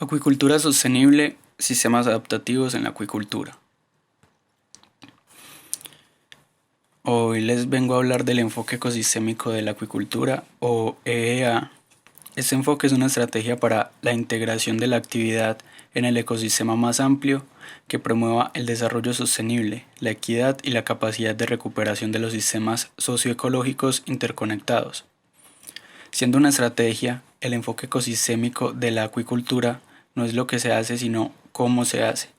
Acuicultura sostenible, sistemas adaptativos en la acuicultura. Hoy les vengo a hablar del enfoque ecosistémico de la acuicultura o EEA. Este enfoque es una estrategia para la integración de la actividad en el ecosistema más amplio que promueva el desarrollo sostenible, la equidad y la capacidad de recuperación de los sistemas socioecológicos interconectados. Siendo una estrategia, el enfoque ecosistémico de la acuicultura no es lo que se hace, sino cómo se hace.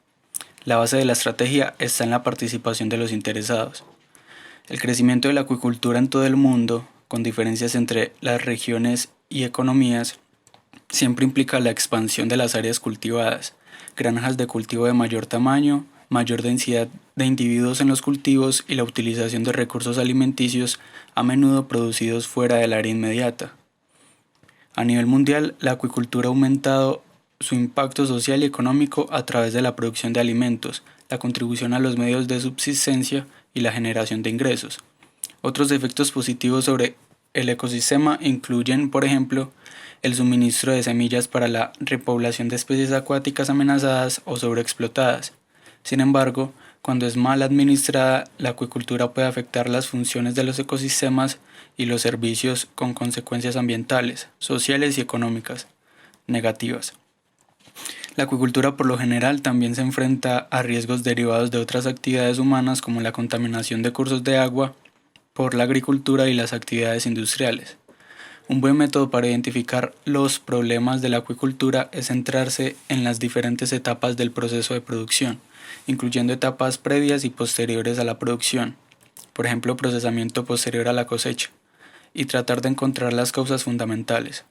La base de la estrategia está en la participación de los interesados. El crecimiento de la acuicultura en todo el mundo, con diferencias entre las regiones y economías, siempre implica la expansión de las áreas cultivadas, granjas de cultivo de mayor tamaño, mayor densidad de individuos en los cultivos y la utilización de recursos alimenticios a menudo producidos fuera del área inmediata. A nivel mundial, la acuicultura ha aumentado su impacto social y económico a través de la producción de alimentos, la contribución a los medios de subsistencia y la generación de ingresos. Otros efectos positivos sobre el ecosistema incluyen, por ejemplo, el suministro de semillas para la repoblación de especies acuáticas amenazadas o sobreexplotadas. Sin embargo, cuando es mal administrada, la acuicultura puede afectar las funciones de los ecosistemas y los servicios con consecuencias ambientales, sociales y económicas negativas. La acuicultura por lo general también se enfrenta a riesgos derivados de otras actividades humanas como la contaminación de cursos de agua por la agricultura y las actividades industriales. Un buen método para identificar los problemas de la acuicultura es centrarse en las diferentes etapas del proceso de producción, incluyendo etapas previas y posteriores a la producción, por ejemplo procesamiento posterior a la cosecha, y tratar de encontrar las causas fundamentales.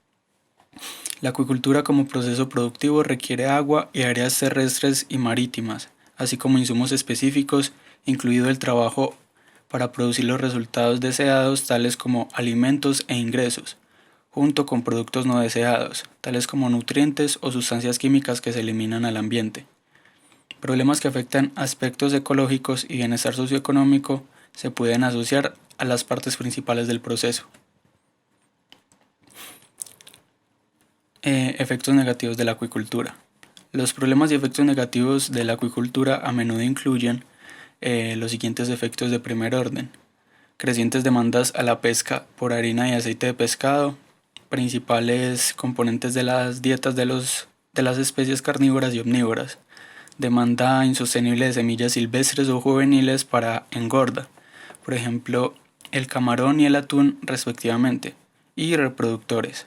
La acuicultura como proceso productivo requiere agua y áreas terrestres y marítimas, así como insumos específicos, incluido el trabajo para producir los resultados deseados, tales como alimentos e ingresos, junto con productos no deseados, tales como nutrientes o sustancias químicas que se eliminan al ambiente. Problemas que afectan aspectos ecológicos y bienestar socioeconómico se pueden asociar a las partes principales del proceso. Efectos negativos de la acuicultura. Los problemas y efectos negativos de la acuicultura a menudo incluyen los siguientes efectos de primer orden: crecientes demandas a la pesca por harina y aceite de pescado, principales componentes de las dietas de las especies carnívoras y omnívoras, demanda insostenible de semillas silvestres o juveniles para engorda, por ejemplo el camarón y el atún respectivamente, y reproductores.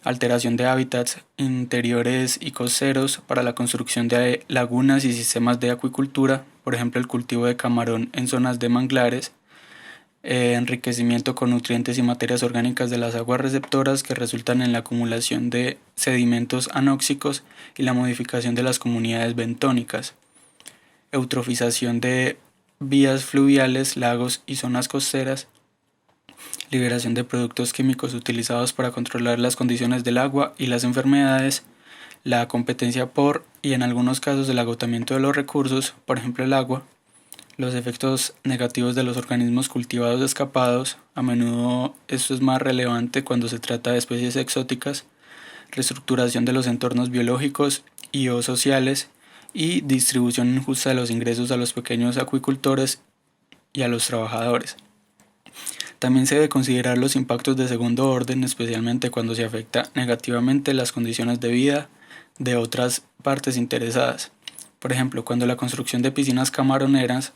Alteración de hábitats interiores y costeros para la construcción de lagunas y sistemas de acuicultura, por ejemplo el cultivo de camarón en zonas de manglares, enriquecimiento con nutrientes y materias orgánicas de las aguas receptoras que resultan en la acumulación de sedimentos anóxicos y la modificación de las comunidades bentónicas, eutrofización de vías fluviales, lagos y zonas costeras, liberación de productos químicos utilizados para controlar las condiciones del agua y las enfermedades, la competencia por y en algunos casos el agotamiento de los recursos, por ejemplo el agua, los efectos negativos de los organismos cultivados escapados, a menudo esto es más relevante cuando se trata de especies exóticas, reestructuración de los entornos biológicos y o sociales y distribución injusta de los ingresos a los pequeños acuicultores y a los trabajadores. También se debe considerar los impactos de segundo orden, especialmente cuando se afecta negativamente las condiciones de vida de otras partes interesadas. Por ejemplo, cuando la construcción de piscinas camaroneras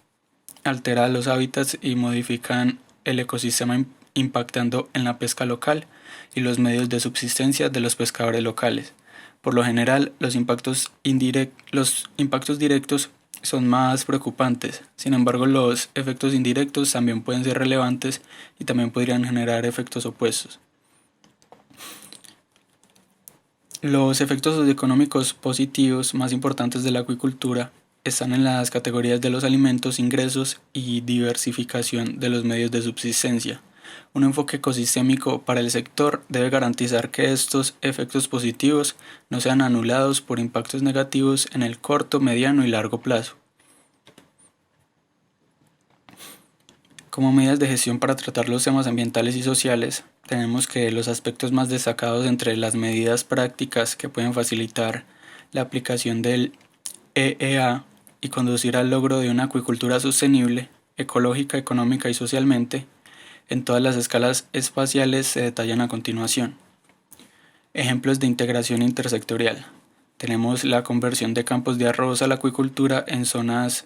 altera los hábitats y modifican el ecosistema impactando en la pesca local y los medios de subsistencia de los pescadores locales. Por lo general, los impactos directos son más preocupantes. Sin embargo, los efectos indirectos también pueden ser relevantes y también podrían generar efectos opuestos. Los efectos socioeconómicos positivos más importantes de la acuicultura están en las categorías de los alimentos, ingresos y diversificación de los medios de subsistencia. Un enfoque ecosistémico para el sector debe garantizar que estos efectos positivos no sean anulados por impactos negativos en el corto, mediano y largo plazo. Como medidas de gestión para tratar los temas ambientales y sociales, tenemos que los aspectos más destacados entre las medidas prácticas que pueden facilitar la aplicación del EEA y conducir al logro de una acuicultura sostenible, ecológica, económica y socialmente, en todas las escalas espaciales se detallan a continuación. Ejemplos de integración intersectorial. Tenemos la conversión de campos de arroz a la acuicultura en zonas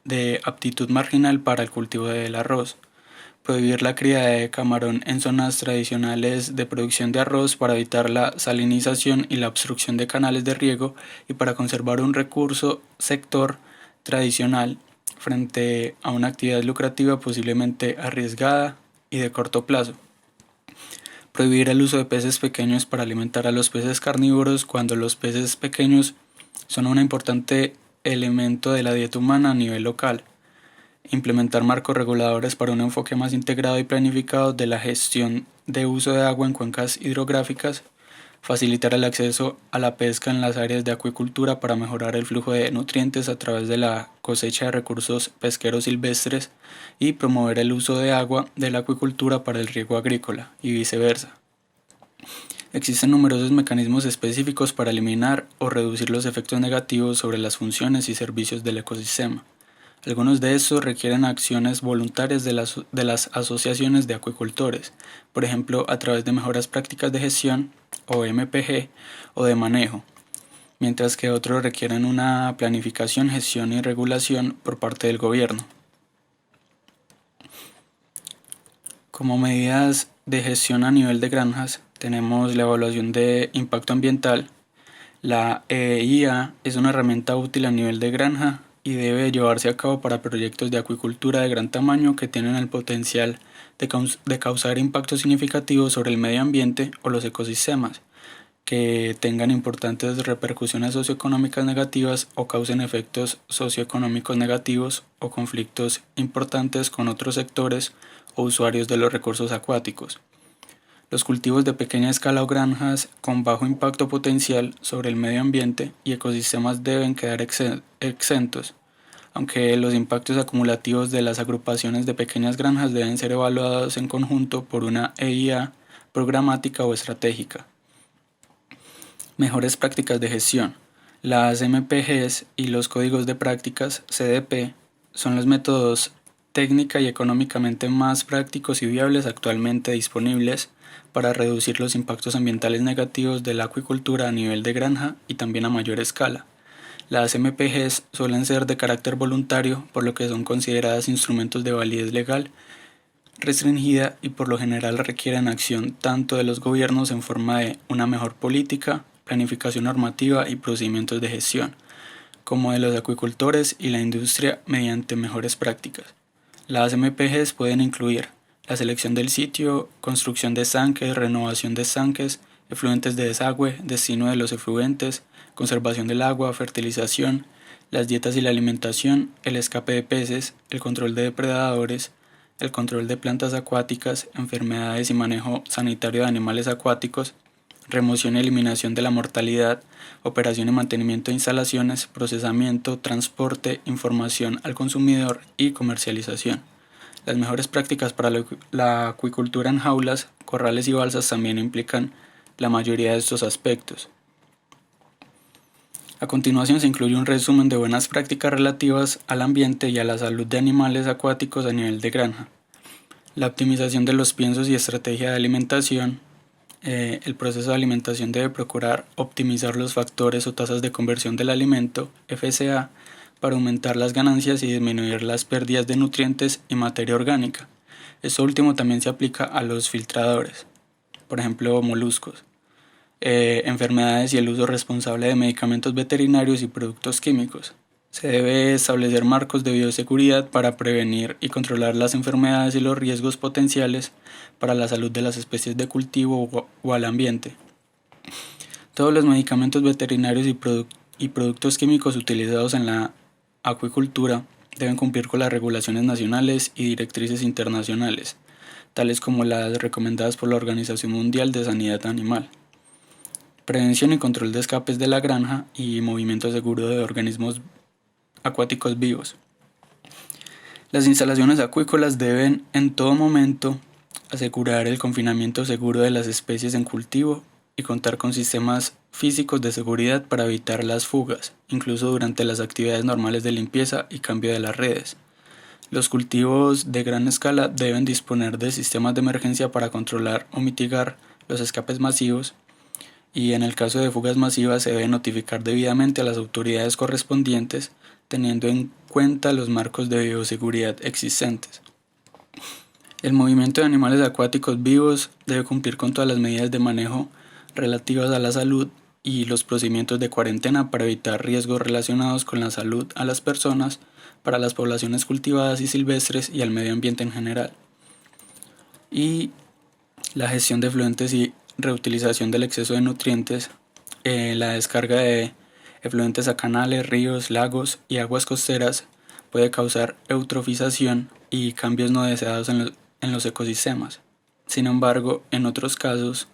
de aptitud marginal para el cultivo del arroz. Prohibir la cría de camarón en zonas tradicionales de producción de arroz para evitar la salinización y la obstrucción de canales de riego y para conservar un recurso sector tradicional frente a una actividad lucrativa posiblemente arriesgada y de corto plazo. Prohibir el uso de peces pequeños para alimentar a los peces carnívoros cuando los peces pequeños son un importante elemento de la dieta humana a nivel local. Implementar marcos reguladores para un enfoque más integrado y planificado de la gestión de uso de agua en cuencas hidrográficas. Facilitar el acceso a la pesca en las áreas de acuicultura para mejorar el flujo de nutrientes a través de la cosecha de recursos pesqueros silvestres y promover el uso de agua de la acuicultura para el riego agrícola y viceversa. Existen numerosos mecanismos específicos para eliminar o reducir los efectos negativos sobre las funciones y servicios del ecosistema. Algunos de estos requieren acciones voluntarias de las asociaciones de acuicultores, por ejemplo a través de mejoras prácticas de gestión o MPG o de manejo, mientras que otros requieren una planificación, gestión y regulación por parte del gobierno. Como medidas de gestión a nivel de granjas, tenemos la evaluación de impacto ambiental. La EIA es una herramienta útil a nivel de granja y debe llevarse a cabo para proyectos de acuicultura de gran tamaño que tienen el potencial de causar impactos significativos sobre el medio ambiente o los ecosistemas, que tengan importantes repercusiones socioeconómicas negativas o causen efectos socioeconómicos negativos o conflictos importantes con otros sectores o usuarios de los recursos acuáticos. Los cultivos de pequeña escala o granjas con bajo impacto potencial sobre el medio ambiente y ecosistemas deben quedar exentos, aunque los impactos acumulativos de las agrupaciones de pequeñas granjas deben ser evaluados en conjunto por una EIA programática o estratégica. Mejores prácticas de gestión. Las MPGs y los códigos de prácticas CDP son los métodos técnica y económicamente más prácticos y viables actualmente disponibles para reducir los impactos ambientales negativos de la acuicultura a nivel de granja y también a mayor escala. Las MPGs suelen ser de carácter voluntario, por lo que son consideradas instrumentos de validez legal restringida y por lo general requieren acción tanto de los gobiernos en forma de una mejor política, planificación normativa y procedimientos de gestión, como de los acuicultores y la industria mediante mejores prácticas. Las MPGs pueden incluir la selección del sitio, construcción de estanques, renovación de estanques, efluentes de desagüe, destino de los efluentes, conservación del agua, fertilización, las dietas y la alimentación, el escape de peces, el control de depredadores, el control de plantas acuáticas, enfermedades y manejo sanitario de animales acuáticos, remoción y eliminación de la mortalidad, operación y mantenimiento de instalaciones, procesamiento, transporte, información al consumidor y comercialización. Las mejores prácticas para la acuicultura en jaulas, corrales y balsas también implican la mayoría de estos aspectos. A continuación se incluye un resumen de buenas prácticas relativas al ambiente y a la salud de animales acuáticos a nivel de granja. La optimización de los piensos y estrategia de alimentación. El proceso de alimentación debe procurar optimizar los factores o tasas de conversión del alimento, FCA, para aumentar las ganancias y disminuir las pérdidas de nutrientes y materia orgánica. Esto último también se aplica a los filtradores, por ejemplo moluscos, enfermedades y el uso responsable de medicamentos veterinarios y productos químicos. Se debe establecer marcos de bioseguridad para prevenir y controlar las enfermedades y los riesgos potenciales para la salud de las especies de cultivo o al ambiente. Todos los medicamentos veterinarios y productos químicos utilizados en la acuicultura deben cumplir con las regulaciones nacionales y directrices internacionales, tales como las recomendadas por la Organización Mundial de Sanidad Animal. Prevención y control de escapes de la granja y movimiento seguro de organismos acuáticos vivos. Las instalaciones acuícolas deben en todo momento asegurar el confinamiento seguro de las especies en cultivo y contar con sistemas físicos de seguridad para evitar las fugas, incluso durante las actividades normales de limpieza y cambio de las redes. Los cultivos de gran escala deben disponer de sistemas de emergencia para controlar o mitigar los escapes masivos y en el caso de fugas masivas se debe notificar debidamente a las autoridades correspondientes teniendo en cuenta los marcos de bioseguridad existentes. El movimiento de animales acuáticos vivos debe cumplir con todas las medidas de manejo relativas a la salud y los procedimientos de cuarentena para evitar riesgos relacionados con la salud a las personas, para las poblaciones cultivadas y silvestres y al medio ambiente en general. Y la gestión de efluentes y reutilización del exceso de nutrientes, la descarga de efluentes a canales, ríos, lagos y aguas costeras puede causar eutrofización y cambios no deseados en los ecosistemas. Sin embargo, en otros casos,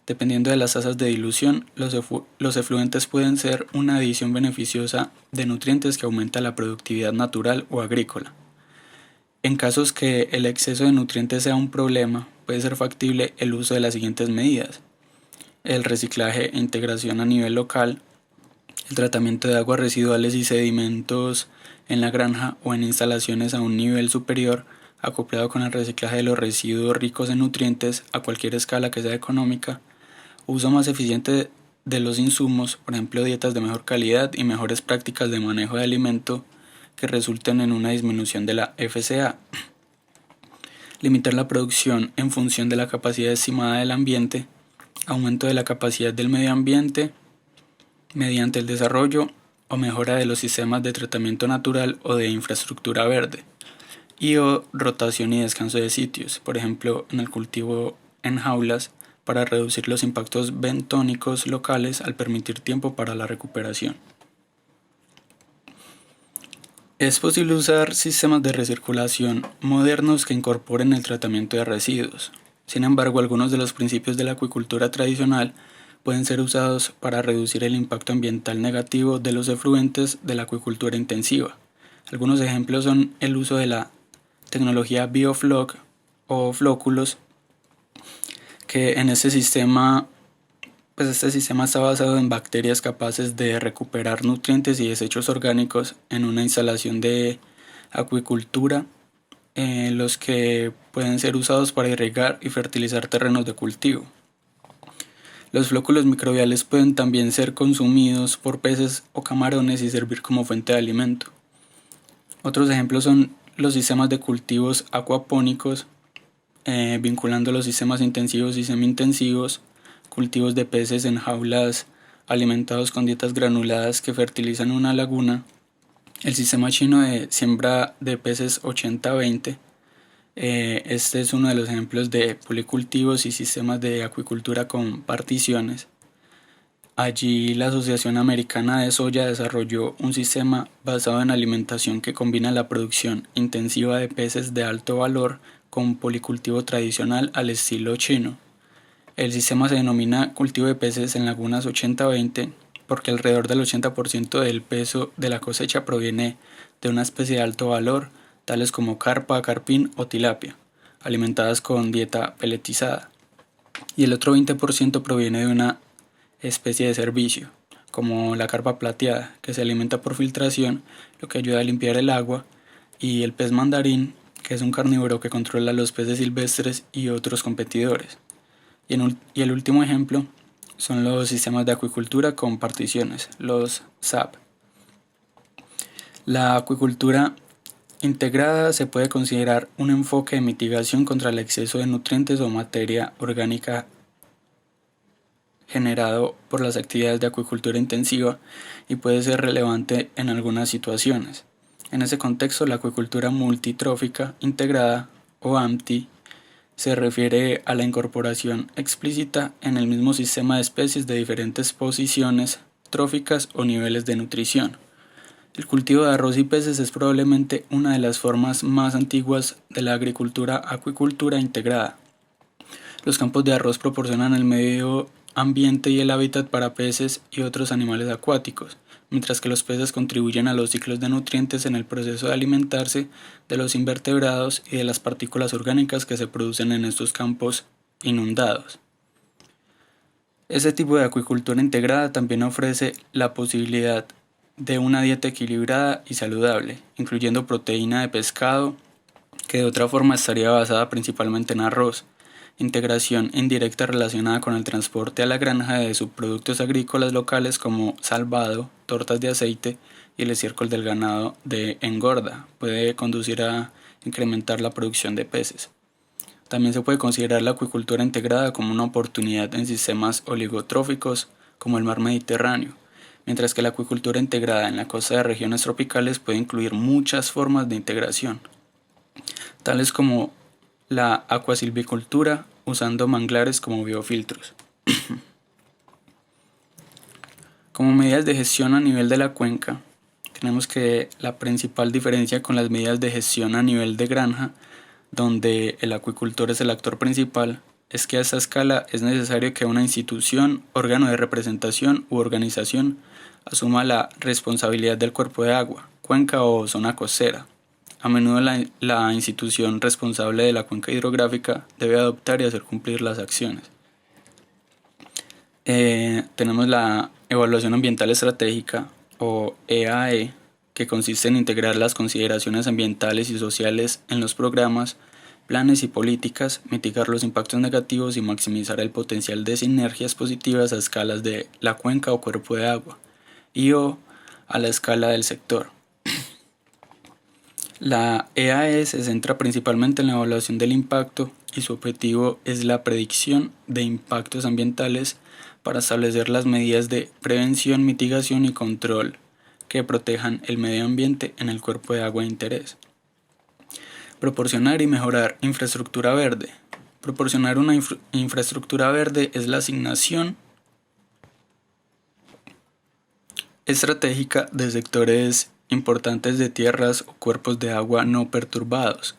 dependiendo de las tasas de dilución, los efluentes pueden ser una adición beneficiosa de nutrientes que aumenta la productividad natural o agrícola. En casos que el exceso de nutrientes sea un problema, puede ser factible el uso de las siguientes medidas: el reciclaje e integración a nivel local, el tratamiento de aguas residuales y sedimentos en la granja o en instalaciones a un nivel superior, acoplado con el reciclaje de los residuos ricos en nutrientes a cualquier escala que sea económica, uso más eficiente de los insumos, por ejemplo dietas de mejor calidad y mejores prácticas de manejo de alimento que resulten en una disminución de la FCA. Limitar la producción en función de la capacidad estimada del ambiente, aumento de la capacidad del medio ambiente mediante el desarrollo o mejora de los sistemas de tratamiento natural o de infraestructura verde, y o rotación y descanso de sitios, por ejemplo en el cultivo en jaulas, para reducir los impactos bentónicos locales al permitir tiempo para la recuperación. Es posible usar sistemas de recirculación modernos que incorporen el tratamiento de residuos. Sin embargo, algunos de los principios de la acuicultura tradicional pueden ser usados para reducir el impacto ambiental negativo de los efluentes de la acuicultura intensiva. Algunos ejemplos son el uso de la tecnología biofloc o flóculos, que en este sistema está basado en bacterias capaces de recuperar nutrientes y desechos orgánicos en una instalación de acuicultura, los que pueden ser usados para irrigar y fertilizar terrenos de cultivo. Los flóculos microbiales pueden también ser consumidos por peces o camarones y servir como fuente de alimento. Otros ejemplos son los sistemas de cultivos acuapónicos, vinculando los sistemas intensivos y semi-intensivos, cultivos de peces en jaulas alimentados con dietas granuladas que fertilizan una laguna, el sistema chino de siembra de peces 80-20. Este es uno de los ejemplos de policultivos y sistemas de acuicultura con particiones. Allí la Asociación Americana de Soya desarrolló un sistema basado en alimentación que combina la producción intensiva de peces de alto valor con policultivo tradicional al estilo chino. El sistema se denomina cultivo de peces en lagunas 80-20 porque alrededor del 80% del peso de la cosecha proviene de una especie de alto valor, tales como carpa, carpín o tilapia, alimentadas con dieta peletizada, y el otro 20% proviene de una especie de servicio, como la carpa plateada, que se alimenta por filtración, lo que ayuda a limpiar el agua, y el pez mandarín, que es un carnívoro que controla los peces silvestres y otros competidores. Y el último ejemplo son los sistemas de acuicultura con particiones, los SAP. La acuicultura integrada se puede considerar un enfoque de mitigación contra el exceso de nutrientes o materia orgánica generado por las actividades de acuicultura intensiva y puede ser relevante en algunas situaciones. En ese contexto, la acuicultura multitrófica integrada o AMTI se refiere a la incorporación explícita en el mismo sistema de especies de diferentes posiciones tróficas o niveles de nutrición. El cultivo de arroz y peces es probablemente una de las formas más antiguas de la acuicultura integrada. Los campos de arroz proporcionan el medio ambiente y el hábitat para peces y otros animales acuáticos, mientras que los peces contribuyen a los ciclos de nutrientes en el proceso de alimentarse de los invertebrados y de las partículas orgánicas que se producen en estos campos inundados. Este tipo de acuicultura integrada también ofrece la posibilidad de una dieta equilibrada y saludable, incluyendo proteína de pescado, que de otra forma estaría basada principalmente en arroz, integración indirecta relacionada con el transporte a la granja de subproductos agrícolas locales como salvado, tortas de aceite y el estiércol del ganado de engorda, puede conducir a incrementar la producción de peces. También se puede considerar la acuicultura integrada como una oportunidad en sistemas oligotróficos como el mar Mediterráneo, mientras que la acuicultura integrada en la costa de regiones tropicales puede incluir muchas formas de integración, tales como la acuasilvicultura usando manglares como biofiltros. Como medidas de gestión a nivel de la cuenca, tenemos que la principal diferencia con las medidas de gestión a nivel de granja, donde el acuicultor es el actor principal, es que a esta escala es necesario que una institución, órgano de representación u organización asuma la responsabilidad del cuerpo de agua, cuenca o zona costera. A menudo la institución responsable de la cuenca hidrográfica debe adoptar y hacer cumplir las acciones. Tenemos la evaluación ambiental estratégica o EAE, que consiste en integrar las consideraciones ambientales y sociales en los programas, planes y políticas, mitigar los impactos negativos y maximizar el potencial de sinergias positivas a escalas de la cuenca o cuerpo de agua y/o a la escala del sector. La EAE se centra principalmente en la evaluación del impacto y su objetivo es la predicción de impactos ambientales para establecer las medidas de prevención, mitigación y control que protejan el medio ambiente en el cuerpo de agua de interés. Proporcionar y mejorar infraestructura verde. Proporcionar una infraestructura verde es la asignación estratégica de sectores importantes de tierras o cuerpos de agua no perturbados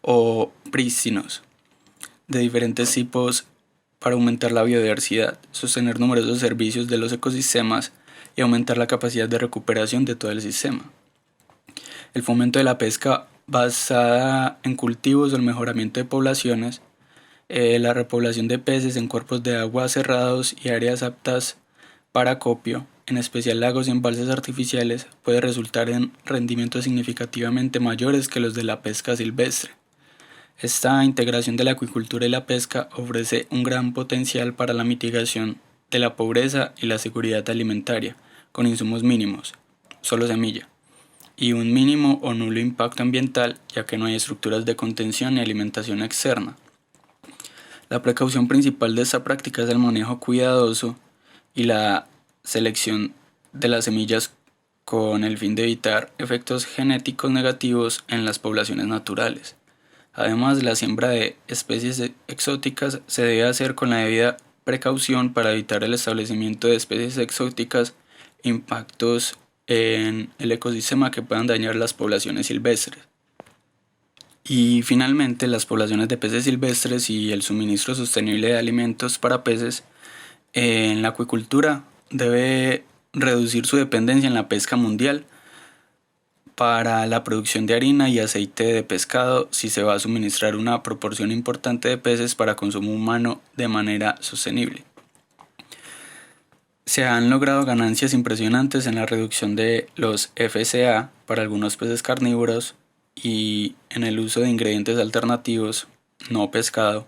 o prístinos de diferentes tipos para aumentar la biodiversidad, sostener numerosos servicios de los ecosistemas y aumentar la capacidad de recuperación de todo el sistema. El fomento de la pesca basada en cultivos o el mejoramiento de poblaciones, la repoblación de peces en cuerpos de agua cerrados y áreas aptas para acopio, en especial lagos y embalses artificiales, puede resultar en rendimientos significativamente mayores que los de la pesca silvestre. Esta integración de la acuicultura y la pesca ofrece un gran potencial para la mitigación de la pobreza y la seguridad alimentaria, con insumos mínimos, solo semilla, y un mínimo o nulo impacto ambiental, ya que no hay estructuras de contención ni alimentación externa. La precaución principal de esta práctica es el manejo cuidadoso y la selección de las semillas con el fin de evitar efectos genéticos negativos en las poblaciones naturales. Además, la siembra de especies exóticas se debe hacer con la debida precaución para evitar el establecimiento de especies exóticas e impactos en el ecosistema que puedan dañar las poblaciones silvestres. Y finalmente, las poblaciones de peces silvestres y el suministro sostenible de alimentos para peces en la acuicultura debe reducir su dependencia en la pesca mundial para la producción de harina y aceite de pescado si se va a suministrar una proporción importante de peces para consumo humano de manera sostenible. Se han logrado ganancias impresionantes en la reducción de los FCA para algunos peces carnívoros y en el uso de ingredientes alternativos, no pescado,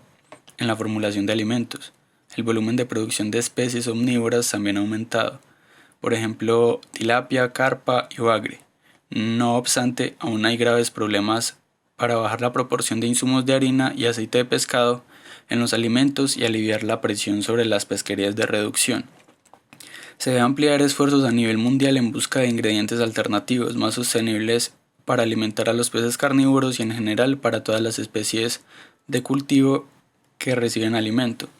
en la formulación de alimentos. El volumen de producción de especies omnívoras también ha aumentado, por ejemplo, tilapia, carpa y bagre. No obstante, aún hay graves problemas para bajar la proporción de insumos de harina y aceite de pescado en los alimentos y aliviar la presión sobre las pesquerías de reducción. Se debe ampliar esfuerzos a nivel mundial en busca de ingredientes alternativos más sostenibles para alimentar a los peces carnívoros y en general para todas las especies de cultivo que reciben alimento.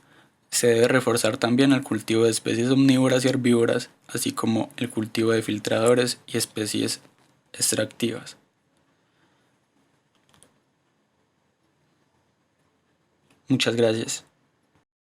Se debe reforzar también el cultivo de especies omnívoras y herbívoras, así como el cultivo de filtradores y especies extractivas. Muchas gracias.